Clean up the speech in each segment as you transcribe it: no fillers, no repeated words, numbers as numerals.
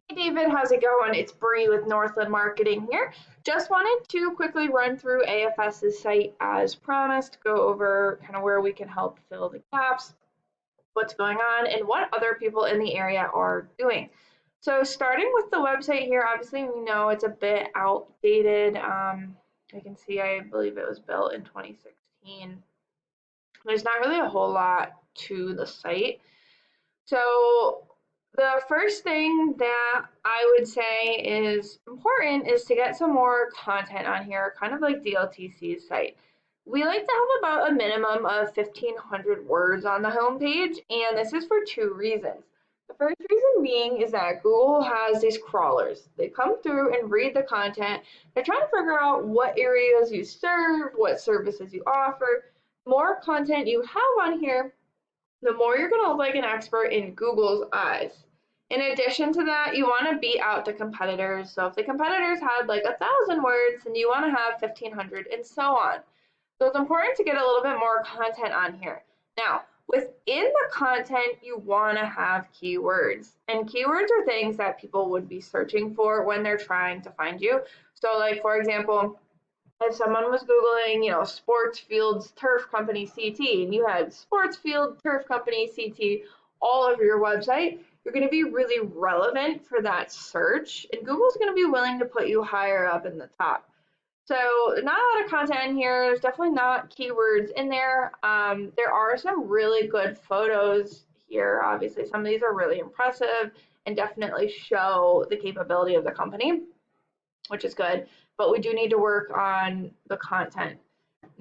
Hey David, how's it going? It's Bree with Northland Marketing here. Just wanted to quickly run through AFS's site as promised, go over kind of where we can help fill the gaps, what's going on, and what other people in the area are doing. So starting with the website here, obviously we know it's a bit outdated. You can see I believe it was built in 2016. There's not really a whole lot to the site. So the first thing that I would say is important is to get some more content on here, kind of like DLTC's site. We like to have about a minimum of 1,500 words on the homepage, and this is for two reasons. The first reason being is that Google has these crawlers. They come through and read the content. They're trying to figure out what areas you serve, what services you offer. The more content you have on here, the more you're going to look like an expert in Google's eyes. In addition to that, you want to beat out the competitors. So if the competitors had like 1,000 words, then you want to have 1,500 and so on. So it's important to get a little bit more content on here. Now, within the content, you want to have keywords. And keywords are things that people would be searching for when they're trying to find you. So like, for example, if someone was Googling, sports fields turf company CT, and you had sports field turf company CT all over your website, you're going to be really relevant for that search, and Google's going to be willing to put you higher up in the top. So not a lot of content in here. There's definitely not keywords in there. There are some really good photos here. Obviously, some of these are really impressive and definitely show the capability of the company, which is good, but we do need to work on the content.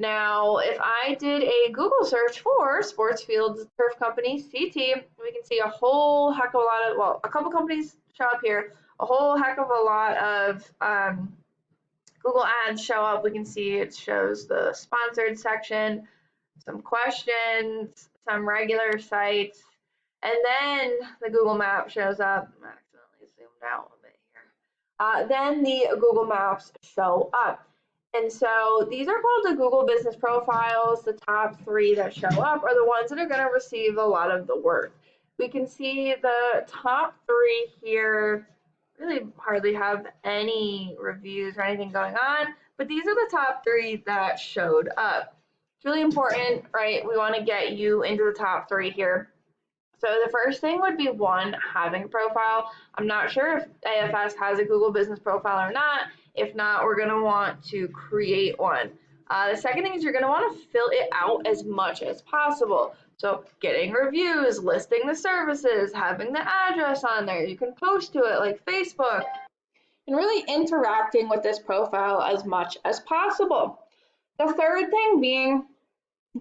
Now, if I did a Google search for sports fields turf company CT, we can see a whole heck of a lot of, well, a couple companies show up here, a whole heck of a lot of Google ads show up. We can see it shows the sponsored section, some questions, some regular sites, and then the Google map shows up. I'm accidentally zoomed out a bit here. Then the Google Maps show up. And so these are called the Google Business Profiles. The top three that show up are the ones that are going to receive a lot of the work. We can see the top three here really hardly have any reviews or anything going on, but these are the top three that showed up. It's really important, right? We want to get you into the top three here. So the first thing would be one, having a profile. I'm not sure if AFS has a Google Business Profile or not. If not, we're going to want to create one. The second thing is you're going to want to fill it out as much as possible. So getting reviews, listing the services, having the address on there. You can post to it like Facebook, and really interacting with this profile as much as possible. The third thing being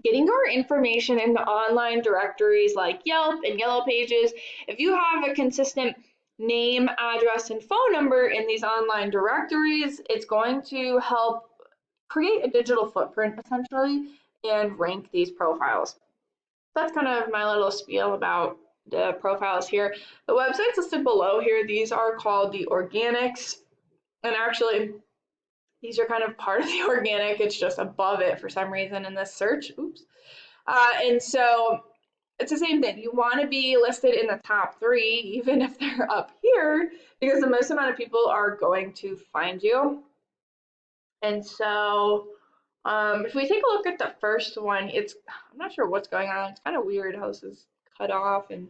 getting our information into online directories like Yelp and Yellow Pages. If you have a consistent name, address, and phone number in these online directories, it's going to help create a digital footprint essentially and rank these profiles. That's kind of my little spiel about the profiles here. The websites listed below here, these are called the organics, and actually these are kind of part of the organic. It's just above it for some reason in this search. Oops. And so it's the same thing. You want to be listed in the top three, even if they're up here, because the most amount of people are going to find you. And so if we take a look at the first one, I'm not sure what's going on. It's kind of weird how this is cut off and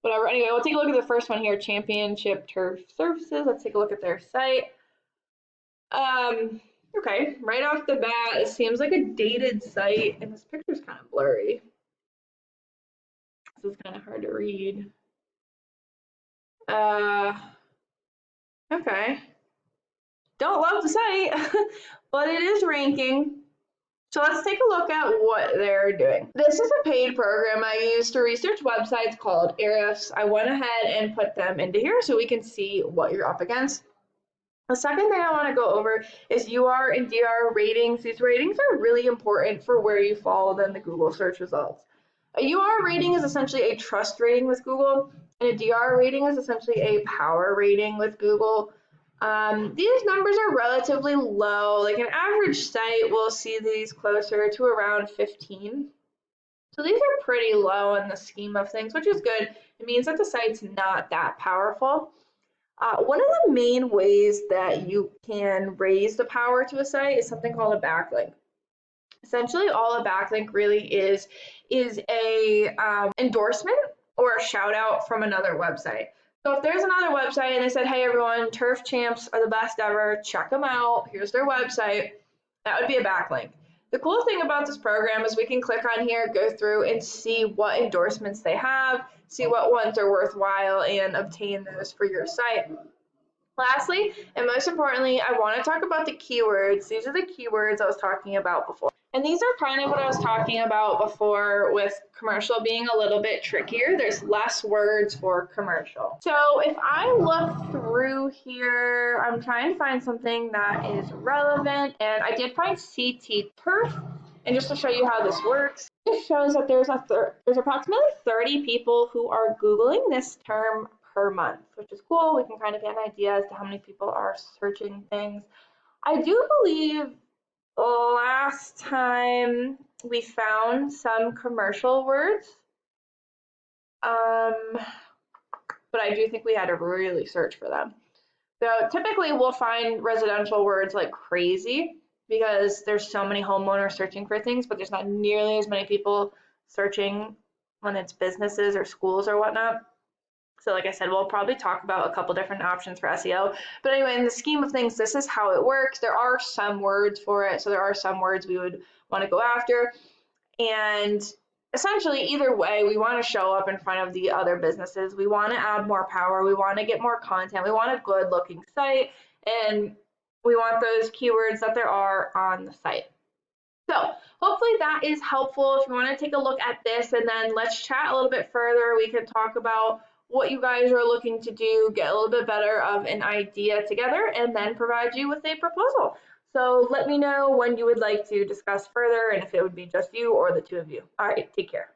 whatever. Anyway, we'll take a look at the first one here, Championship Turf Services. Let's take a look at their site. Okay, right off the bat, it seems like a dated site, and this picture's kind of blurry. This is kind of hard to read. Okay. Don't love the site, but it is ranking. So let's take a look at what they're doing. This is a paid program I use to research websites called Ahrefs. I went ahead and put them into here so we can see what you're up against. The second thing I want to go over is UR and DR ratings. These ratings are really important for where you fall in the Google search results. A UR rating is essentially a trust rating with Google, and a DR rating is essentially a power rating with Google. These numbers are relatively low. Like an average site will see these closer to around 15. So these are pretty low in the scheme of things, which is good. It means that the site's not that powerful. One of the main ways that you can raise the power to a site is something called a backlink. Essentially, all a backlink really is a endorsement or a shout out from another website. So if there's another website and they said, "Hey everyone, Turf Champs are the best ever. Check them out. Here's their website," that would be a backlink. The cool thing about this program is we can click on here, go through and see what endorsements they have, see what ones are worthwhile, and obtain those for your site. Lastly, and most importantly, I want to talk about the keywords. These are the keywords I was talking about before. And these are kind of what I was talking about before with commercial being a little bit trickier. There's less words for commercial. So if I look through here, I'm trying to find something that is relevant. And I did find CT turf. And just to show you how this works, this shows that there's approximately 30 people who are Googling this term per month, which is cool. We can kind of get an idea as to how many people are searching things. I do believe last time we found some commercial words, but I do think we had to really search for them. So typically we'll find residential words like crazy because there's so many homeowners searching for things, but there's not nearly as many people searching when it's businesses or schools or whatnot. So like I said, we'll probably talk about a couple different options for SEO. But anyway, in the scheme of things, this is how it works. There are some words for it. So there are some words we would want to go after. And essentially, either way, we want to show up in front of the other businesses. We want to add more power. We want to get more content. We want a good looking site. And we want those keywords that there are on the site. So hopefully that is helpful. If you want to take a look at this and then let's chat a little bit further, we can talk about what you guys are looking to do, get a little bit better of an idea together, and then provide you with a proposal. So let me know when you would like to discuss further and if it would be just you or the two of you. All right, take care.